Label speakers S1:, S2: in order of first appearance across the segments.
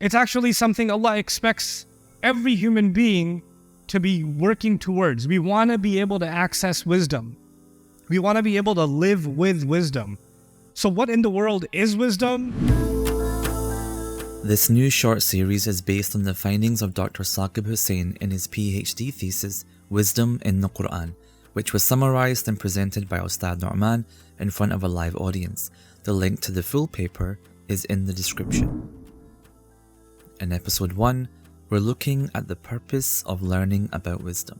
S1: It's actually something Allah expects every human being to be working towards. We want to be able to access wisdom. We want to be able to live with wisdom. So what in the world is wisdom?
S2: This new short series is based on the findings of Dr. Saqib Hussain in his PhD thesis, Wisdom in the Quran, which was summarized and presented by Ustadh Nouman in front of a live audience. The link to the full paper is in the description. In episode 1, we're looking at the purpose of learning about wisdom.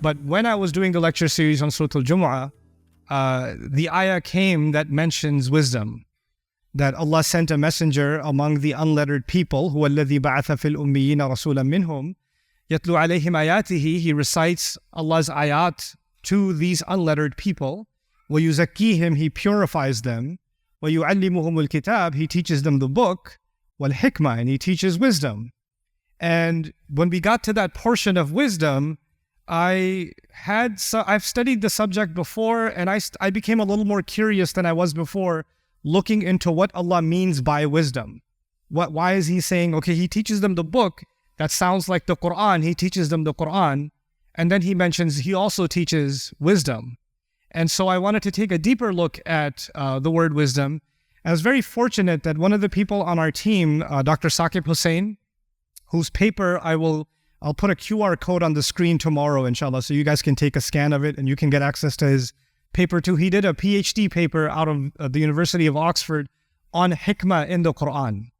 S1: But when I was doing the lecture series on Surah Al-Jumuah, the ayah came that mentions wisdom. That Allah sent a messenger among the unlettered people, هُوَ الَّذِي بَعَثَ فِي الْأُمِّيِّينَ رَسُولًا مِّنْهُمْ يَتْلُو عَلَيْهِمْ آيَاتِهِ. He recites Allah's ayat to these unlettered people. وَيُزَكِّيهِمْ. He purifies them. وَيُعَلِّمُهُمُ الْكِتَابِ. He teaches them the book. وَالْحِكْمَةِ. And he teaches wisdom. And when we got to that portion of wisdom, I've studied the subject before, and I became a little more curious than I was before, looking into what Allah means by wisdom. Why is He saying, okay, He teaches them the book, that sounds like the Quran, He teaches them the Quran, and then He mentions He also teaches wisdom. And so I wanted to take a deeper look at the word wisdom. I was very fortunate that one of the people on our team, Dr. Saqib Hussain, whose paper I'll put a QR code on the screen tomorrow, inshallah, so you guys can take a scan of it and you can get access to his paper too. He did a PhD paper out of the University of Oxford on Hikmah in the Quran.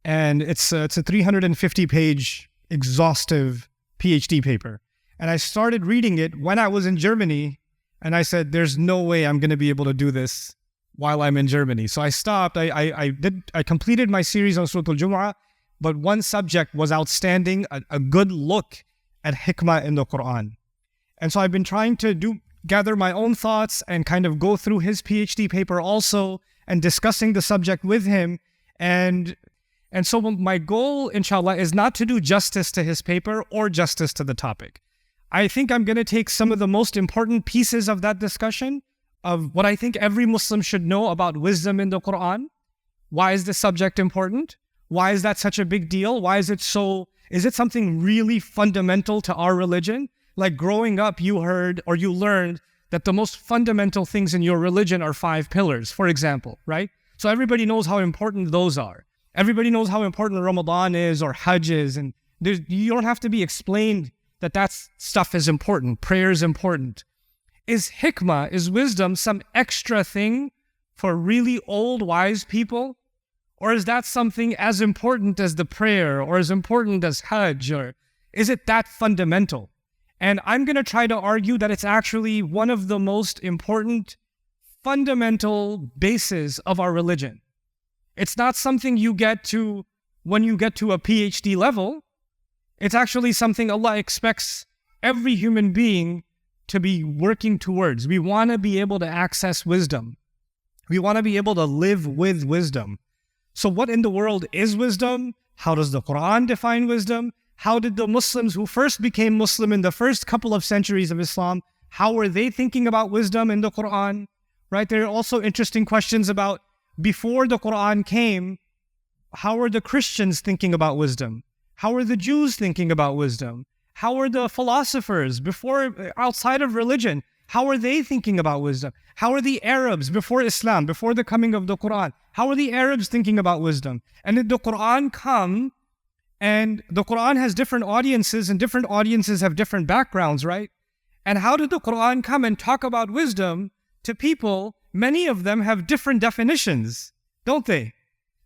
S1: And it's a 350-page exhaustive PhD paper. And I started reading it when I was in Germany, and I said, there's no way I'm going to be able to do this while I'm in Germany. So I stopped. I completed my series on Surah Al-Jumuah, but one subject was outstanding, a good look at Hikmah in the Quran. And so I've been trying to gather my own thoughts and kind of go through his PhD paper also and discussing the subject with him. And so my goal, inshallah, is not to do justice to his paper or justice to the topic. I think I'm going to take some of the most important pieces of that discussion of what I think every Muslim should know about wisdom in the Quran. Why is this subject important? Why is that such a big deal? Why is it something really fundamental to our religion? Like growing up, you heard or you learned that the most fundamental things in your religion are 5 pillars, for example, right? So everybody knows how important those are. Everybody knows how important Ramadan is or Hajj is, and you don't have to be explained that stuff is important. Prayer is important. Is hikmah, is wisdom some extra thing for really old, wise people? Or is that something as important as the prayer or as important as Hajj? Or is it that fundamental? And I'm going to try to argue that it's actually one of the most important fundamental bases of our religion. It's not something you get to when you get to a PhD level. It's actually something Allah expects every human being to be working towards. We want to be able to access wisdom. We want to be able to live with wisdom. So what in the world is wisdom? How does the Quran define wisdom? How did the Muslims who first became Muslim in the first couple of centuries of Islam, how were they thinking about wisdom in the Quran? Right? There are also interesting questions about before the Quran came, how were the Christians thinking about wisdom? How were the Jews thinking about wisdom? How were the philosophers outside of religion? How are they thinking about wisdom? How are the Arabs before Islam, before the coming of the Quran? How are the Arabs thinking about wisdom? And did the Quran come? And the Quran has different audiences, and different audiences have different backgrounds, right? And how did the Quran come and talk about wisdom to people? Many of them have different definitions, don't they?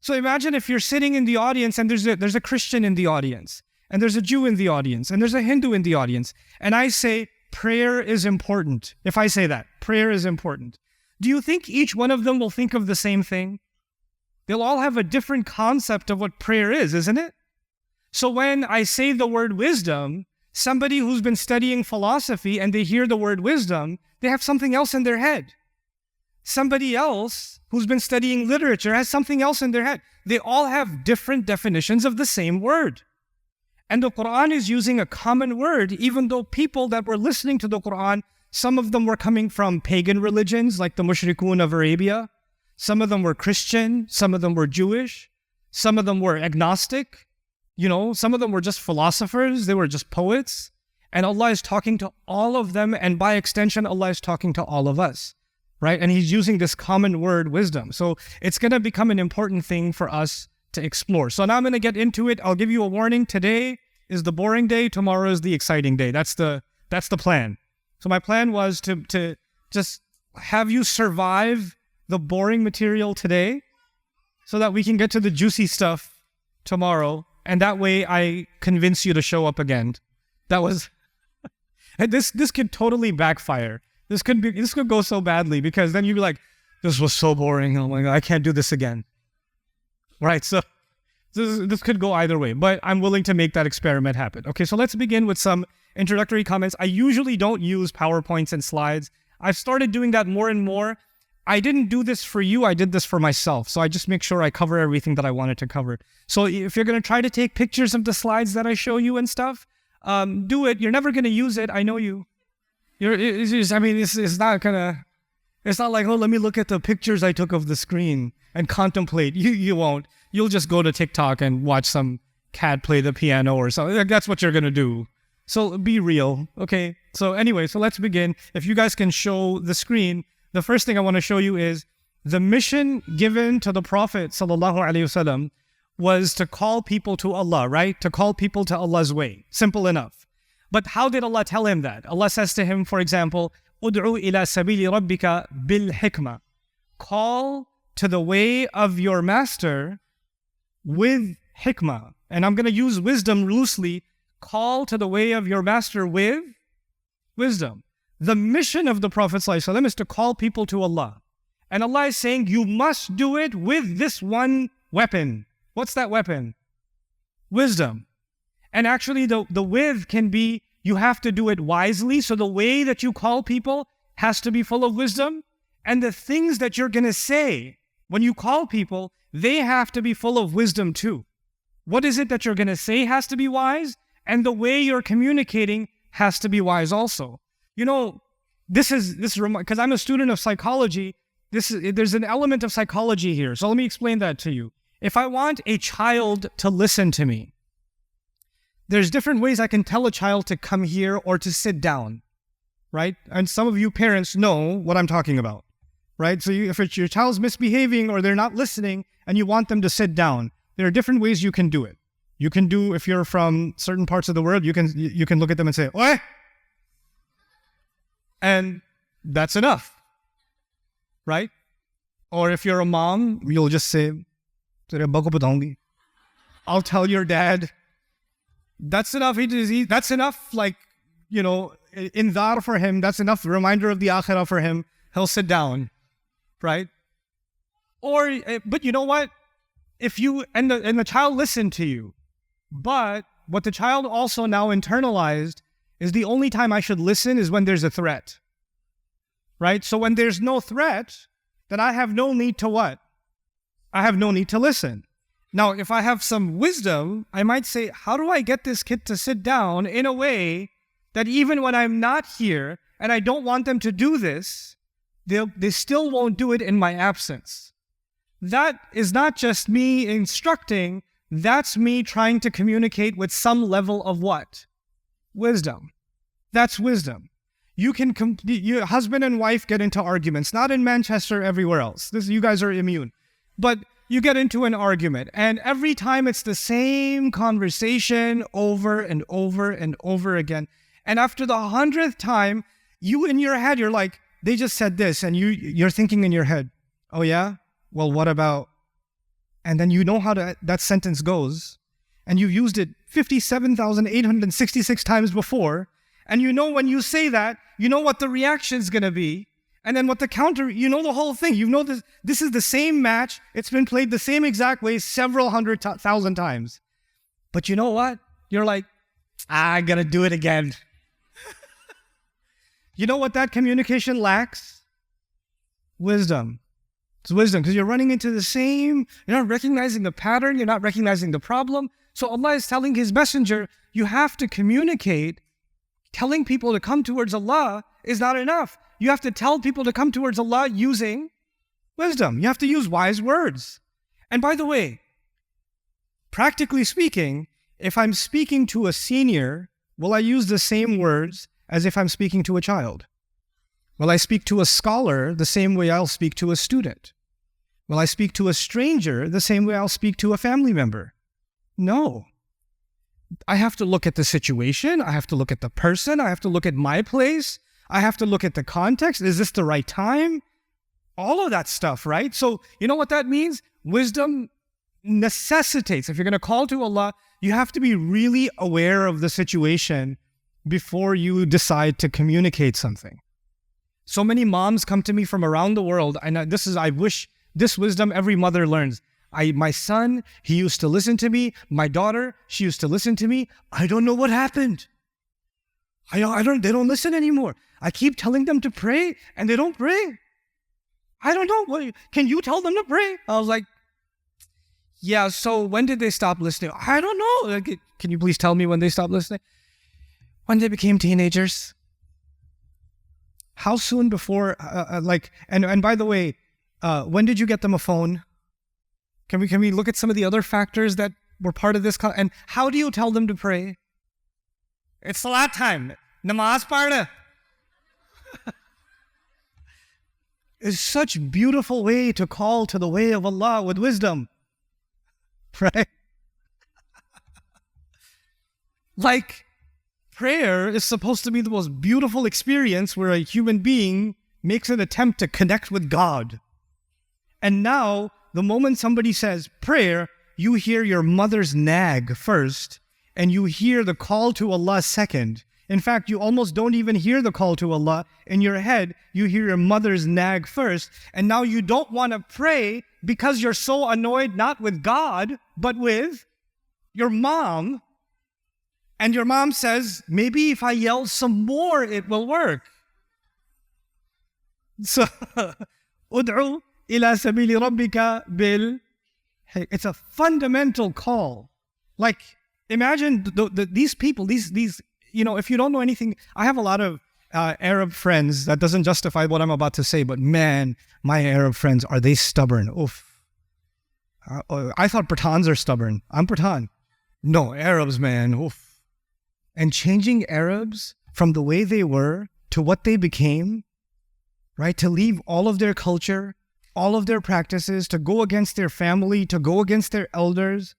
S1: So imagine if you're sitting in the audience and there's a Christian in the audience, and there's a Jew in the audience, and there's a Hindu in the audience, and I say, prayer is important. If I say that, prayer is important. Do you think each one of them will think of the same thing? They'll all have a different concept of what prayer is, isn't it? So when I say the word wisdom, somebody who's been studying philosophy and they hear the word wisdom, they have something else in their head. Somebody else who's been studying literature has something else in their head. They all have different definitions of the same word. And the Quran is using a common word, even though people that were listening to the Quran, some of them were coming from pagan religions like the Mushrikun of Arabia. Some of them were Christian. Some of them were Jewish. Some of them were agnostic. Some of them were just philosophers. They were just poets. And Allah is talking to all of them. And by extension, Allah is talking to all of us, right? And He's using this common word, wisdom. So it's going to become an important thing for us to explore. So now I'm going to get into it. I'll give you a warning. Today is the boring day. Tomorrow is the exciting day. That's the plan. So my plan was to just have you survive the boring material today so that we can get to the juicy stuff tomorrow. And that way I convince you to show up again. That was, this could totally backfire. This could go so badly because then you'd be like, this was so boring. Oh my God, I can't do this again. Right, so this could go either way, but I'm willing to make that experiment happen. Okay, so let's begin with some introductory comments. I usually don't use PowerPoints and slides. I've started doing that more and more. I didn't do this for you, I did this for myself. So I just make sure I cover everything that I wanted to cover. So if you're going to try to take pictures of the slides that I show you and stuff, do it. You're never going to use it. I know you. It's not like, oh, let me look at the pictures I took of the screen and contemplate. You won't. You'll just go to TikTok and watch some cat play the piano or something. That's what you're going to do. So be real. Okay. So anyway, so let's begin. If you guys can show the screen, the first thing I want to show you is the mission given to the Prophet ﷺ was to call people to Allah, right? To call people to Allah's way. Simple enough. But how did Allah tell him that? Allah says to him, for example, "Ud'u ila sabili rabbika bil hikmah." Call to the way of your master with hikmah. And I'm going to use wisdom loosely. Call to the way of your master with wisdom. The mission of the Prophet ﷺ is to call people to Allah. And Allah is saying, you must do it with this one weapon. What's that weapon? Wisdom. And actually the with can be, you have to do it wisely. So the way that you call people has to be full of wisdom. And the things that you're going to say when you call people, they have to be full of wisdom too. What is it that you're going to say has to be wise? And the way you're communicating has to be wise also. This is because I'm a student of psychology. There's an element of psychology here. So let me explain that to you. If I want a child to listen to me, there's different ways I can tell a child to come here or to sit down, right? And some of you parents know what I'm talking about, right? So if your child's misbehaving or they're not listening and you want them to sit down, there are different ways you can do it. You can do, if you're from certain parts of the world, you can look at them and say, "Oi!" And that's enough, right? Or if you're a mom, you'll just say, "I'll tell your dad." That's enough. That's enough, indhar for him. That's enough reminder of the akhirah for him. He'll sit down, right? But you know what? If you, and the child listened to you, but what the child also now internalized is the only time I should listen is when there's a threat, right? So when there's no threat, then I have no need to what? I have no need to listen. Now, if I have some wisdom, I might say, how do I get this kid to sit down in a way that even when I'm not here and I don't want them to do this, they still won't do it in my absence? That is not just me instructing, that's me trying to communicate with some level of what? Wisdom. That's wisdom. Your husband and wife get into arguments, not in Manchester, everywhere else. You guys are immune. But you get into an argument, and every time it's the same conversation over and over and over again. And after the 100th time, you in your head, you're like, they just said this, and you're thinking in your head, oh yeah? Well, what about? And then you know how that sentence goes, and you've used it 57,866 times before, and you know when you say that, you know what the reaction's going to be, and then what the counter, you know the whole thing. You know this is the same match. It's been played the same exact way several thousand times. But you know what? You're like, I gotta do it again. You know what that communication lacks? Wisdom. It's wisdom, because you're running into the same, you're not recognizing the pattern, you're not recognizing the problem. So Allah is telling His messenger, you have to communicate. Telling people to come towards Allah is not enough. You have to tell people to come towards Allah using wisdom. You have to use wise words. And by the way, practically speaking, if I'm speaking to a senior, will I use the same words as if I'm speaking to a child? Will I speak to a scholar the same way I'll speak to a student? Will I speak to a stranger the same way I'll speak to a family member? No. I have to look at the situation. I have to look at the person. I have to look at my place. I have to look at the context. Is this the right time? All of that stuff, right? So you know what that means? Wisdom necessitates, if you're going to call to Allah, you have to be really aware of the situation before you decide to communicate something. So many moms come to me from around the world, and I wish this wisdom every mother learns. My son, he used to listen to me. My daughter, she used to listen to me. I don't know what happened. They don't listen anymore. I keep telling them to pray, and they don't pray. I don't know. Can you tell them to pray? I was like, yeah, so when did they stop listening? I don't know. Can you please tell me when they stopped listening? When they became teenagers. How soon before, and by the way, when did you get them a phone? Can we look at some of the other factors that were part of this? And how do you tell them to pray? It's salat time. Namaz parda. It's such a beautiful way to call to the way of Allah with wisdom. Right? Like, prayer is supposed to be the most beautiful experience where a human being makes an attempt to connect with God. And now, the moment somebody says prayer, you hear your mother's nag first, and you hear the call to Allah second. In fact, you almost don't even hear the call to Allah. In your head, you hear your mother's nag first, and now you don't want to pray because you're so annoyed not with God, but with your mom. And your mom says, maybe if I yell some more, it will work. So, ud'u ila sabili rabbika bil. It's a fundamental call. Like, imagine these people, these, if you don't know anything, I have a lot of Arab friends. That doesn't justify what I'm about to say, but man, my Arab friends, are they stubborn? Oof. I thought Pathans are stubborn. I'm Pathan. No, Arabs, man. Oof. And changing Arabs from the way they were to what they became, right? To leave all of their culture, all of their practices, to go against their family, to go against their elders,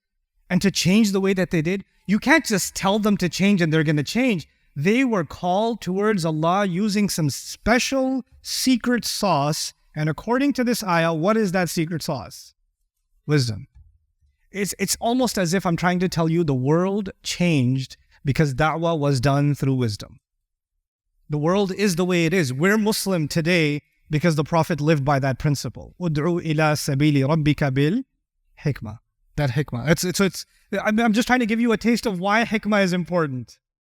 S1: and to change the way that they did. You can't just tell them to change and they're going to change. They were called towards Allah using some special secret sauce. And according to this ayah, what is that secret sauce? Wisdom. It's almost as if I'm trying to tell you the world changed because da'wah was done through wisdom. The world is the way it is. We're Muslim today because the Prophet lived by that principle. Ud'u ila sabili rabbika bil hikmah. That hikmah. I'm just trying to give you a taste of why hikmah is important.